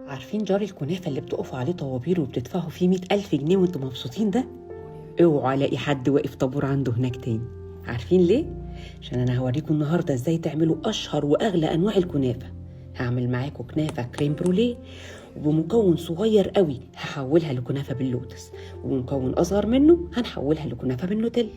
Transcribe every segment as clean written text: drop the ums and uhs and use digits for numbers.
عارفين جار الكنافة اللي بتقفوا عليه طوابير وبتدفعوا فيه 100,000 جنيه وانتوا مبسوطين ده؟ اوعوا الاقي حد واقف طابور عنده هناك تاني. عارفين ليه؟ عشان انا هوريكم النهارده ازاي تعملوا اشهر واغلى انواع الكنافة. هعمل معاكم كنافة كريم بروليه، وبمكون صغير قوي هحولها لكنافة باللوتس، وبمكون اصغر منه هنحولها لكنافة بالنوتيلا.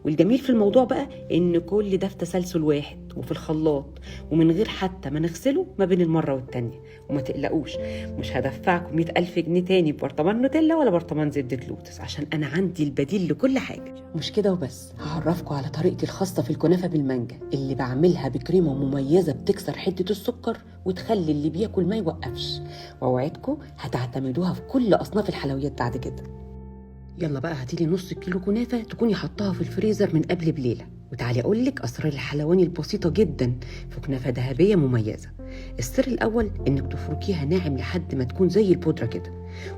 والجميل في الموضوع بقى ان كل ده في تسلسل واحد وفي الخلاط، ومن غير حتى ما نغسله ما بين المرة والتانية. وما تقلقوش، مش هدفعكم 100,000 جنيه تاني ببرطمان نوتيلا ولا برطمان زبدة لوتس، عشان انا عندي البديل لكل حاجة. مش كده وبس، هعرفكم على طريقتي الخاصة في الكنافة بالمانجا اللي بعملها بكريمة مميزة بتكسر حدة السكر وتخلي اللي بياكل ما يوقفش، واوعدكم هتعتمدوها في كل اصناف الحلويات بعد كده. يلا بقى هاتيلي نص كيلو كنافة تكوني حطاها في الفريزر من قبل بليلة، وتعالي أقولك أسرار الحلواني البسيطة جدا في كنافة ذهبية مميزة. السر الأول إنك تفركيها ناعم لحد ما تكون زي البودرة كده،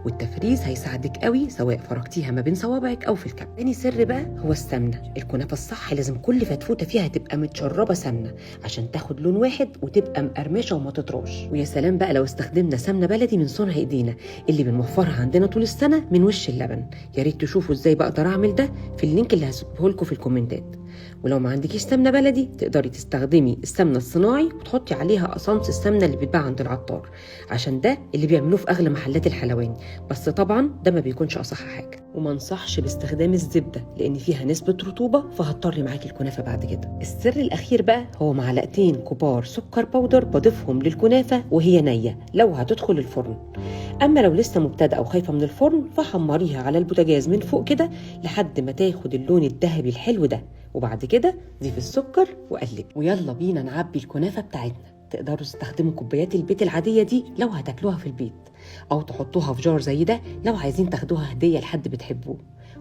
والتفريز هيساعدك قوي سواء فركتيها ما بين صوابعك أو في الكب. تاني سر بقى هو السمنة. الكنافة الصح لازم كل فتفوتة فيها تبقى متشربة سمنة عشان تاخد لون واحد وتبقى مقرمشة وما تطرش. ويا سلام بقى لو استخدمنا سمنة بلدي من صنع ايدينا اللي بنوفرها عندنا طول السنة من وش اللبن. يا ريت تشوفوا ازاي بقدر اعمل ده في اللينك اللي هسيبه لكم في الكومنتات. ولو ما عندكيش سمنه بلدي تقدري تستخدمي السمنه الصناعي وتحطي عليها قصنص السمنه اللي بيتباع عند العطار، عشان ده اللي بيعملوه في اغلى محلات الحلواني. بس طبعا ده ما بيكونش اصح حاجه. وما انصحش باستخدام الزبده لان فيها نسبه رطوبه فهتطري معاكي الكنافه بعد كده. السر الاخير بقى هو معلقتين كبار سكر بودر بضيفهم للكنافه وهي نيه لو هتدخل الفرن. اما لو لسه مبتدئه وخايفه من الفرن فحمريها على البوتاجاز من فوق كده لحد ما تاخد اللون الذهبي الحلو ده، وبعد كده ضيف السكر وقلب. ويلا بينا نعبي الكنافه بتاعتنا. تقدروا تستخدموا كوبايات البيت العاديه دي لو هتاكلوها في البيت، او تحطوها في جار زي ده لو عايزين تاخدوها هديه لحد بتحبوه.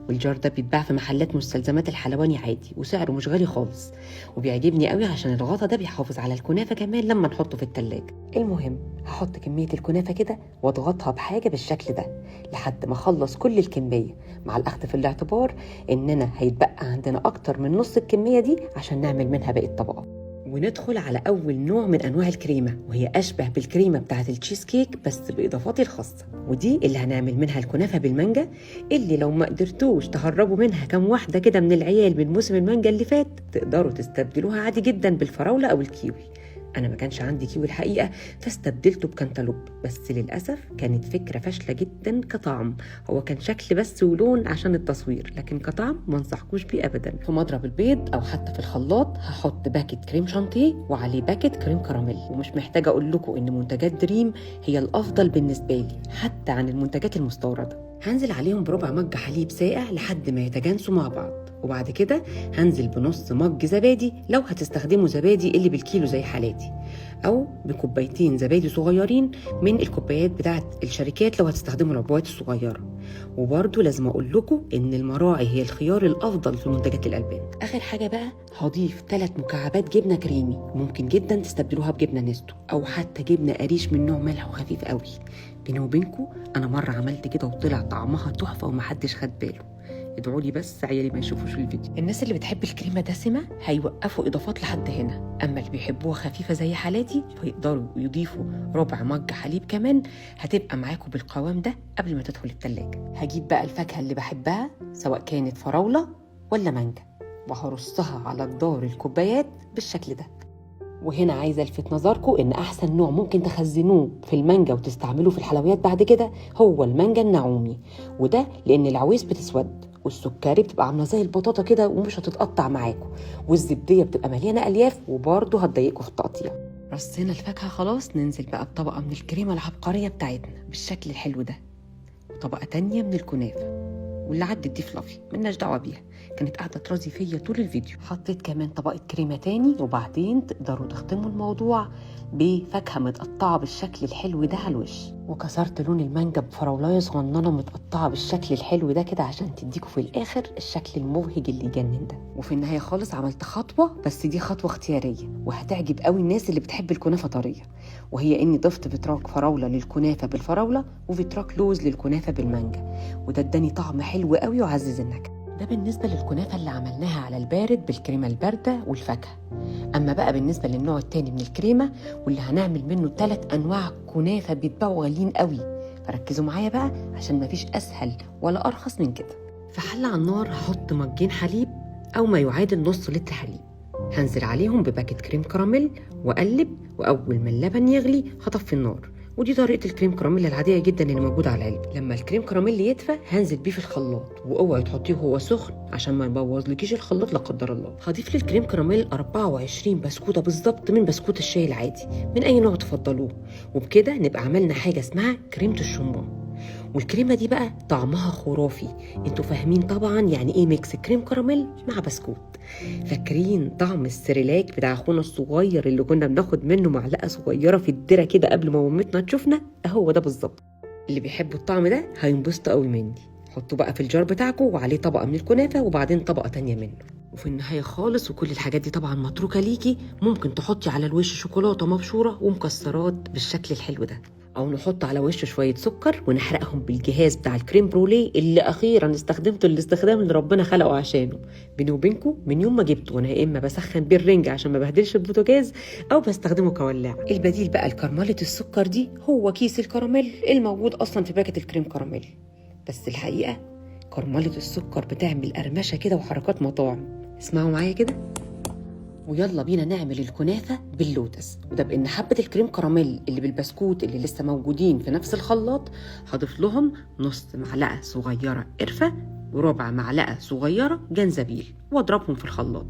والجار ده بيتباع في محلات مستلزمات الحلواني عادي وسعره مش غالي خالص، وبيعجبني قوي عشان الغطا ده بيحافظ على الكنافه كمان لما نحطه في التلاجة. المهم هحط كميه الكنافه كده واضغطها بحاجه بالشكل ده لحد ما اخلص كل الكميه، مع الاخذ في الاعتبار اننا هيتبقى عندنا اكتر من نص الكميه دي عشان نعمل منها باقي الطبقات. وندخل على أول نوع من أنواع الكريمة، وهي أشبه بالكريمة بتاعة التشيز كيك بس بإضافاتي الخاصة، ودي اللي هنعمل منها الكنافة بالمانجا، اللي لو ما قدرتوش تهربوا منها كام واحدة كده من العيال من موسم المانجا اللي فات تقدروا تستبدلوها عادي جدا بالفراولة أو الكيوي. أنا ما كانش عندي كيوي الحقيقة فاستبدلته بكنتالوب، بس للأسف كانت فكرة فاشلة جدا كطعم. هو كان شكل بس ولون عشان التصوير، لكن كطعم ما انصحكوش بيه أبدا. في مضرب البيض أو حتى في الخلاط هحط باكت كريم شانتيه وعليه باكت كريم كراميل. ومش محتاجة أقول لكم إن منتجات دريم هي الأفضل بالنسبة لي حتى عن المنتجات المستوردة. هنزل عليهم بربع مج حليب ساقع لحد ما يتجانسوا مع بعض، وبعد كده هنزل بنص مج زبادي لو هتستخدموا زبادي اللي بالكيلو زي حالاتي، او بكوبايتين زبادي صغيرين من الكوبايات بتاعت الشركات لو هتستخدموا العبوات الصغيره. وبرده لازم اقول لكم ان المراعي هي الخيار الافضل في منتجات الالبان. اخر حاجه بقى هضيف 3 مكعبات جبنه كريمي، ممكن جدا تستبدلوها بجبنه نستو او حتى جبنه قريش من نوع ملح وخفيف قوي. بيني وبينكم انا مره عملت كده وطلع طعمها تحفه ومحدش خد باله. ادعوا لي بس عيالي ما يشوفوش الفيديو. الناس اللي بتحب الكريمه دسمه هيوقفوا اضافات لحد هنا، اما اللي بيحبوها خفيفه زي حالاتي فيقدروا يضيفوا ربع مج حليب كمان، هتبقى معاكم بالقوام ده قبل ما تدخل التلاجة. هجيب بقى الفاكهه اللي بحبها سواء كانت فراوله ولا مانجا، وهرصها على جدار الكوبايات بالشكل ده. وهنا عايزه الفت نظركم ان احسن نوع ممكن تخزنوه في المانجا وتستعملوه في الحلويات بعد كده هو المانجا النعومي، وده لان العويس بتسود والسكري بتبقى عامله زي البطاطا كده ومش هتتقطع معاكم، والزبديه بتبقى مليانه الياف وبرضه هتضايقكم في التقطيع. رصينا الفاكهه خلاص، ننزل بقى بطبقه من الكريمه العبقريه بتاعتنا بالشكل الحلو ده، وطبقه تانية من الكنافه، واللي عدت دي فلافي ملناش دعوه بيها، كانت قاعده ترازي فيا طول الفيديو. حطيت كمان طبقه كريمه تاني، وبعدين تقدروا تختموا الموضوع بفاكهه متقطعه بالشكل الحلو ده على الوش. وكسرت لون المانجا بفراولايه صغننه متقطعه بالشكل الحلو ده كده عشان تديكوا في الاخر الشكل المبهج اللي يجنن ده. وفي النهايه خالص عملت خطوه، بس دي خطوه اختياريه وهتعجب قوي الناس اللي بتحب الكنافه طريه، وهي اني ضفت بتراك فراوله للكنافه بالفراوله وبتراك لوز للكنافه بالمانجا، وده اداني طعم حلو قوي وعزز النكهه. ده بالنسبة للكنافة اللي عملناها على البارد بالكريمة الباردة والفاكهة. أما بقى بالنسبة للنوع التاني من الكريمة واللي هنعمل منه 3 أنواع كنافة بيتباعوا غاليين قوي، فركزوا معايا بقى عشان مفيش أسهل ولا أرخص من كده. في حلة على النار هحط مجين حليب أو ما يعادل نص لتر حليب، هنزل عليهم بباكت كريم كراميل وأقلب، وأول ما اللبن يغلي هطفي النار. ودي طريقة الكريم كراميل العادية جدا اللي موجودة على العلب. لما الكريم كراميل يدفى هنزل بيه في الخلاط، واوعي تحطيه وهو سخن عشان ما يبوظلكيش الخلاط لا قدر الله. هضيف للكريم كراميل 24 بسكوتة بالظبط من بسكوت الشاي العادي من أي نوع تفضلوه، وبكده نبقى عملنا حاجة اسمها كريمة الشمام. والكريمة دي بقى طعمها خرافي. انتوا فاهمين طبعا يعني ايه ميكس كريم كراميل مع بسكوت. فاكرين طعم السريلاك بتاع اخونا الصغير اللي كنا بناخد منه معلقة صغيرة في الدرة كده قبل ما مامتنا تشوفنا؟ اهو ده بالظبط. اللي بيحبوا الطعم ده هينبسطوا قوي مني. حطوا بقى في الجار بتاعكم وعليه طبقة من الكنافة وبعدين طبقة تانية منه. وفي النهاية خالص، وكل الحاجات دي طبعا متروكة ليكي، ممكن تحطي على الوش شوكولاتة مبشورة ومكسرات بالشكل الحلو ده، او نحط على وشه شويه سكر ونحرقهم بالجهاز بتاع الكريم بروليه اللي اخيرا استخدمته الاستخدام اللي ربنا خلقه عشانه. بيني وبينكم من يوم ما جبته وانا يا اما بسخن بيه الرنج عشان ما بهدلش البوتاجاز او بستخدمه كولاعه. البديل بقى لكرمله السكر دي هو كيس الكراميل الموجود اصلا في باكت الكريم كراميل. بس الحقيقه كرمله السكر بتعمل قرمشه كده وحركات مطاعم. اسمعوا معايا كده. ويلا بينا نعمل الكنافة باللوتس، وده بإن حبة الكريم كراميل اللي بالبسكوت اللي لسه موجودين في نفس الخلاط هضيف لهم نص معلقة صغيرة قرفة وربع معلقة صغيرة جنزبيل واضربهم في الخلاط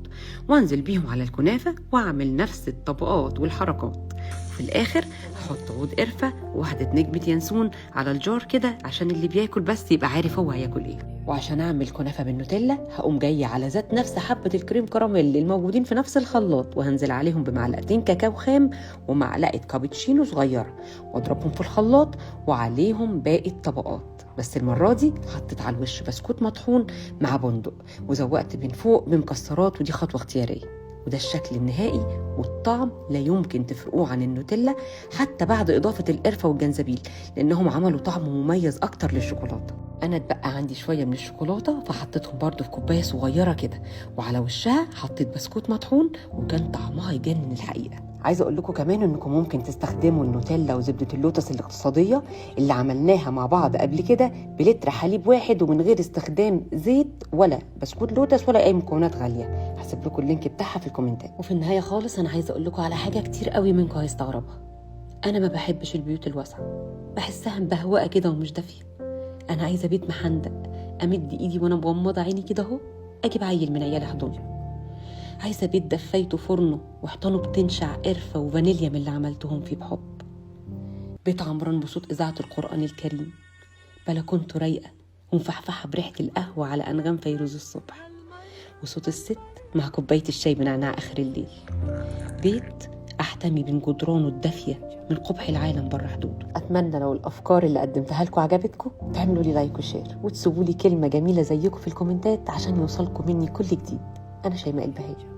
وانزل بيهم على الكنافة واعمل نفس الطبقات والحركات. وفي الآخر هحط عود قرفة وواحدة نجمة ينسون على الجار كده عشان اللي بياكل بس يبقى عارف هو هياكل ايه. وعشان اعمل كنافة بالنوتيلا هقوم جاية على ذات نفس حبة الكريم كراميل الموجودين في نفس الخلاط وهنزل عليهم بمعلقتين كاكاو خام ومعلقة كابتشينو صغيرة واضربهم في الخلاط وعليهم باقي الطبقات. بس المرة دي حطيت على الوش بسكوت مطحون مع بندق وزوقت من فوق بمكسرات، ودي خطوة اختيارية. وده الشكل النهائي، والطعم لا يمكن تفرقوه عن النوتيلا حتى بعد إضافة القرفة والجنزبيل لأنهم عملوا طعم مميز أكتر للشوكولاتة. أنا اتبقى عندي شوية من الشوكولاتة فحطيتهم برضو في كوباية صغيرة كده، وعلى وشها حطيت بسكوت مطحون وكان طعمها يجنن الحقيقة. عايزة أقول لكم كمان إنكم ممكن تستخدموا النوتيلا وزبدة اللوتس الاقتصادية اللي عملناها مع بعض قبل كده بلتر حليب واحد ومن غير استخدام زيت ولا بسكوت لوتس ولا أي مكونات غالية. هسيب لكم اللينك بتاعها في الكومنتات. وفي النهاية خالص أنا عايزة أقول لكم على حاجة كتير قوي منكم هيستغربها. أنا ما بحبش البيوت الواسعة، بحسها مبهوقة كده ومش دافية. أنا عايزة بيت محندق أمد إيدي وأنا مغمضة عيني كده أهو أجيب عيل من عيالي أحضنه. عايزة بيت دفايته فرنه وحيطانه بتنشع قرفة وفانيليا من اللي عملتهم فيه بحب. بيت عمران بصوت إذاعة القرآن الكريم، بلكونته رايقة ومفحفحة بريحة القهوة على أنغام فيروز الصبح، وصوت الست مع كوباية الشاي بنعناع آخر الليل. بيت أحتمي بين جدرانه الدافية من قبح العالم بره حدوده. أتمنى لو الأفكار اللي قدمتها لكم عجبتكم تعملوا لي لايك وشير وتسيبوا لي كلمة جميلة زيكم في الكومنتات عشان يوصلكم مني كل جديد. أنا شيماء البهية.